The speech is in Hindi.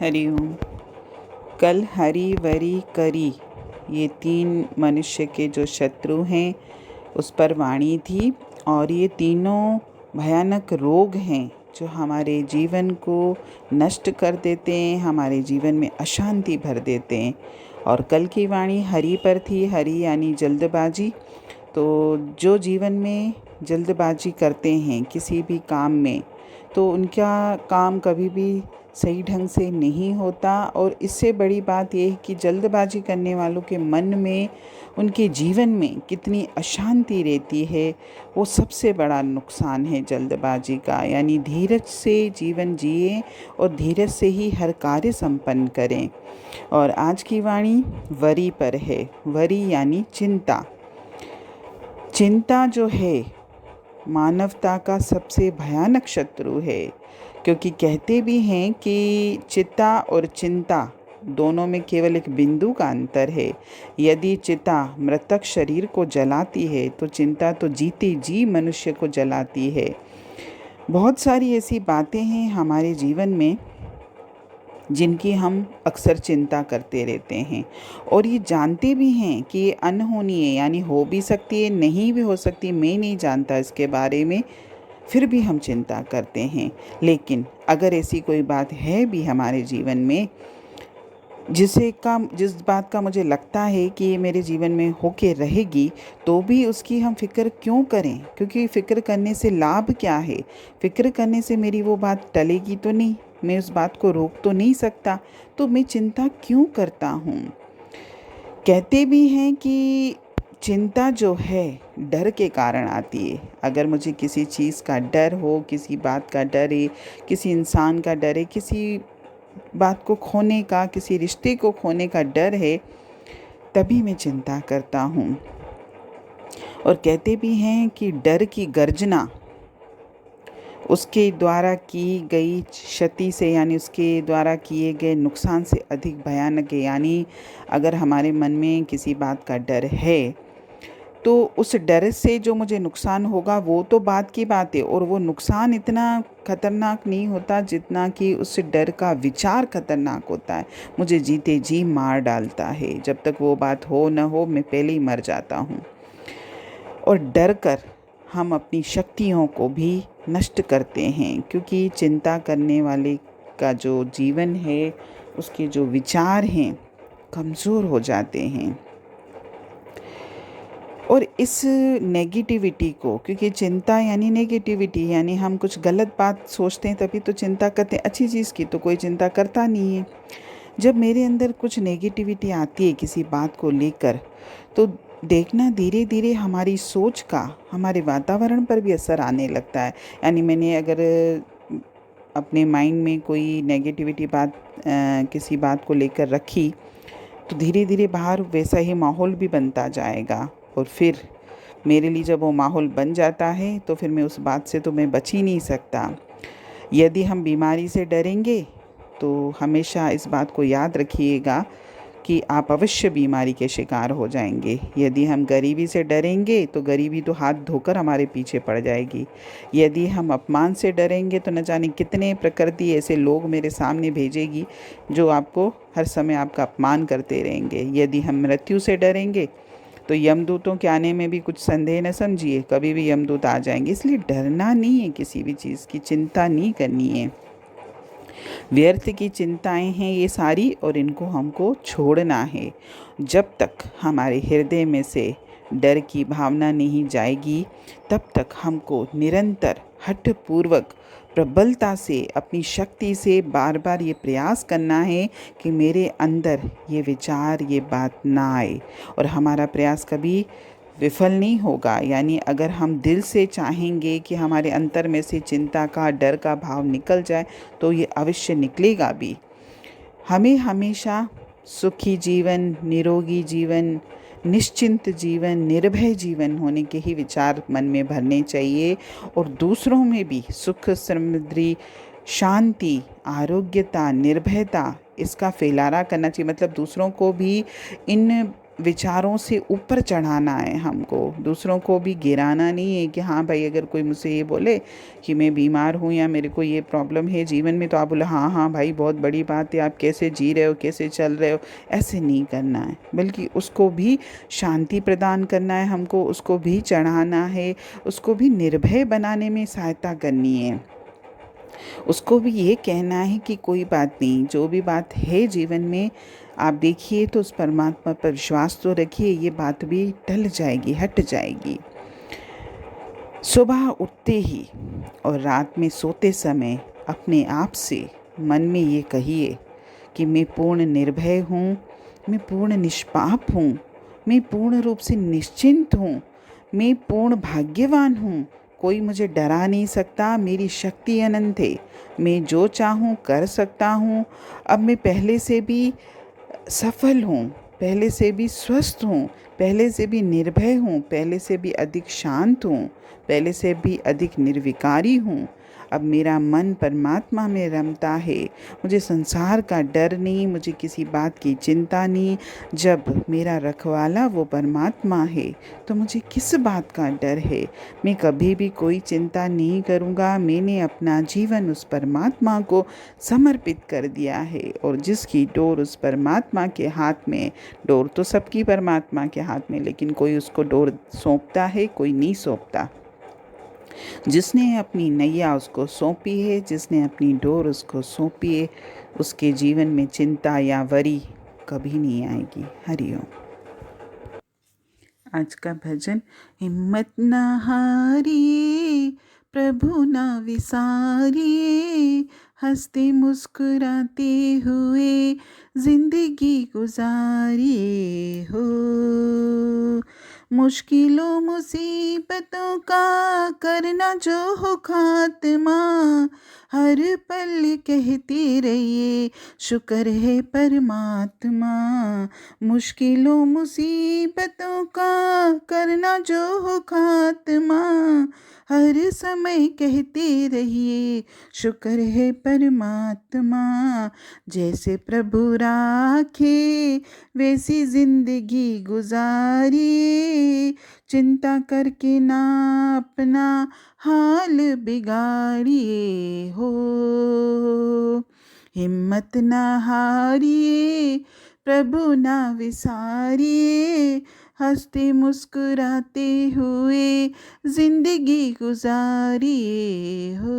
हरि ओम। कल हरि वरि करी, ये 3 मनुष्य के जो शत्रु हैं उस पर वाणी थी। और ये तीनों भयानक रोग हैं जो हमारे जीवन को नष्ट कर देते हैं, हमारे जीवन में अशांति भर देते हैं। और कल की वाणी हरि पर थी। हरि यानी जल्दबाजी। तो जो जीवन में जल्दबाजी करते हैं किसी भी काम में, तो उनका काम कभी भी सही ढंग से नहीं होता। और इससे बड़ी बात यह है कि जल्दबाजी करने वालों के मन में, उनके जीवन में कितनी अशांति रहती है, वो सबसे बड़ा नुकसान है जल्दबाजी का। यानी धीरज से जीवन जिए और धीरज से ही हर कार्य संपन्न करें। और आज की वाणी वरी पर है। वरी यानी चिंता। चिंता जो है मानवता का सबसे भयानक शत्रु है, क्योंकि कहते भी हैं कि चिता और चिंता दोनों में केवल एक बिंदु का अंतर है। यदि चिता मृतक शरीर को जलाती है तो चिंता तो जीते जी मनुष्य को जलाती है। बहुत सारी ऐसी बातें हैं हमारे जीवन में जिनकी हम अक्सर चिंता करते रहते हैं, और ये जानते भी हैं कि ये अनहोनी है, यानी हो भी सकती है, नहीं भी हो सकती, मैं नहीं जानता इसके बारे में, फिर भी हम चिंता करते हैं। लेकिन अगर ऐसी कोई बात है भी हमारे जीवन में जिस बात का मुझे लगता है कि ये मेरे जीवन में होके रहेगी, तो भी उसकी हम फ़िक्र क्यों करें? क्योंकि फ़िक्र करने से लाभ क्या है? फ़िक्र करने से मेरी वो बात टलेगी तो नहीं, मैं उस बात को रोक तो नहीं सकता, तो मैं चिंता क्यों करता हूँ? कहते भी हैं कि चिंता जो है डर के कारण आती है। अगर मुझे किसी चीज़ का डर हो, किसी बात का डर है, किसी इंसान का डर है, किसी बात को खोने का, किसी रिश्ते को खोने का डर है, तभी मैं चिंता करता हूँ। और कहते भी हैं कि डर की गर्जना उसके द्वारा की गई क्षति से, यानी उसके द्वारा किए गए नुकसान से अधिक भयानक है। यानी अगर हमारे मन में किसी बात का डर है, तो उस डर से जो मुझे नुकसान होगा वो तो बात की बात है, और वो नुकसान इतना खतरनाक नहीं होता जितना कि उस डर का विचार खतरनाक होता है। मुझे जीते जी मार डालता है। जब तक वो बात हो न हो, मैं पहले ही मर जाता हूँ। और डर कर हम अपनी शक्तियों को भी नष्ट करते हैं, क्योंकि चिंता करने वाले का जो जीवन है, उसके जो विचार हैं, कमज़ोर हो जाते हैं। और इस नेगेटिविटी को, क्योंकि चिंता यानी नेगेटिविटी, यानी हम कुछ गलत बात सोचते हैं तभी तो चिंता करते हैं। अच्छी चीज़ की तो कोई चिंता करता नहीं है। जब मेरे अंदर कुछ नेगेटिविटी आती है किसी बात को लेकर, तो देखना धीरे धीरे हमारी सोच का हमारे वातावरण पर भी असर आने लगता है। यानी मैंने अगर अपने माइंड में कोई नेगेटिविटी बात किसी बात को लेकर रखी, तो धीरे धीरे बाहर वैसा ही माहौल भी बनता जाएगा। और फिर मेरे लिए जब वो माहौल बन जाता है, तो फिर मैं उस बात से तो मैं बच ही नहीं सकता। यदि हम बीमारी से डरेंगे, तो हमेशा इस बात को याद रखिएगा कि आप अवश्य बीमारी के शिकार हो जाएंगे। यदि हम गरीबी से डरेंगे, तो गरीबी तो हाथ धोकर हमारे पीछे पड़ जाएगी। यदि हम अपमान से डरेंगे, तो न जाने कितने प्रकृति ऐसे लोग मेरे सामने भेजेगी जो आपको हर समय आपका अपमान करते रहेंगे। यदि हम मृत्यु से डरेंगे, तो यमदूतों के आने में भी कुछ संदेह न समझिए, कभी भी यमदूत आ जाएंगे। इसलिए डरना नहीं है, किसी भी चीज़ की चिंता नहीं करनी है। व्यर्थ की चिंताएं हैं ये सारी, और इनको हमको छोड़ना है। जब तक हमारे हृदय में से डर की भावना नहीं जाएगी, तब तक हमको निरंतर हठपूर्वक प्रबलता से, अपनी शक्ति से बार बार ये प्रयास करना है कि मेरे अंदर ये विचार, ये बात ना आए। और हमारा प्रयास कभी विफल नहीं होगा। यानी अगर हम दिल से चाहेंगे कि हमारे अंतर में से चिंता का, डर का भाव निकल जाए, तो ये अवश्य निकलेगा भी। हमें हमेशा सुखी जीवन, निरोगी जीवन, निश्चिंत जीवन, निर्भय जीवन होने के ही विचार मन में भरने चाहिए। और दूसरों में भी सुख, समृद्धि, शांति, आरोग्यता, निर्भयता, इसका फैलारा करना चाहिए। मतलब दूसरों को भी इन विचारों से ऊपर चढ़ाना है हमको, दूसरों को भी गिराना नहीं है कि हाँ भाई अगर कोई मुझसे ये बोले कि मैं बीमार हूँ या मेरे को ये प्रॉब्लम है जीवन में, तो आप बोले हाँ हाँ भाई बहुत बड़ी बात है, आप कैसे जी रहे हो, कैसे चल रहे हो। ऐसे नहीं करना है, बल्कि उसको भी शांति प्रदान करना है हमको, उसको भी चढ़ाना है, उसको भी निर्भय बनाने में सहायता करनी है। उसको भी ये कहना है कि कोई बात नहीं, जो भी बात है जीवन में आप देखिए तो उस परमात्मा पर विश्वास तो रखिए, ये बात भी टल जाएगी, हट जाएगी। सुबह उठते ही और रात में सोते समय अपने आप से मन में ये कहिए कि मैं पूर्ण निर्भय हूँ, मैं पूर्ण निष्पाप हूँ, मैं पूर्ण रूप से निश्चिंत हूँ, मैं पूर्ण भाग्यवान हूँ, कोई मुझे डरा नहीं सकता, मेरी शक्ति अनंत है, मैं जो चाहूँ कर सकता हूँ। अब मैं पहले से भी सफल हूँ, पहले से भी स्वस्थ हूँ, पहले से भी निर्भय हूँ, पहले से भी अधिक शांत हूँ, पहले से भी अधिक निर्विकारी हूँ। अब मेरा मन परमात्मा में रमता है, मुझे संसार का डर नहीं, मुझे किसी बात की चिंता नहीं। जब मेरा रखवाला वो परमात्मा है तो मुझे किस बात का डर है। मैं कभी भी कोई चिंता नहीं करूँगा। मैंने अपना जीवन उस परमात्मा को समर्पित कर दिया है, और जिसकी डोर उस परमात्मा के हाथ में, डोर तो सबकी परमात्मा के हाथ में, लेकिन कोई उसको डोर सौंपता है, कोई नहीं सौंपता। जिसने अपनी नैया उसको सौंपी है, जिसने अपनी डोर उसको सौंपी है, उसके जीवन में चिंता या वरी कभी नहीं आएगी। हरिओम। आज का भजन। हिम्मत न हारिए, प्रभु न विसारिए, हंसते मुस्कुराते हुए जिंदगी गुजारिए हो। मुश्किलों मुसीबतों का करना जो हो खात्मा, हर पल कहते रहिए शुक्र है परमात्मा। मुश्किलों मुसीबतों का करना जो हो खात्मा, हर समय कहते रहिए शुक्र है परमात्मा। जैसे प्रभु राखे वैसी जिंदगी गुजारिए, चिंता करके ना अपना हाल बिगाड़िए हो। हिम्मत ना हारिए, प्रभु ना विसारिए, हंसते मुस्कुराते हुए जिंदगी गुजारिए हो।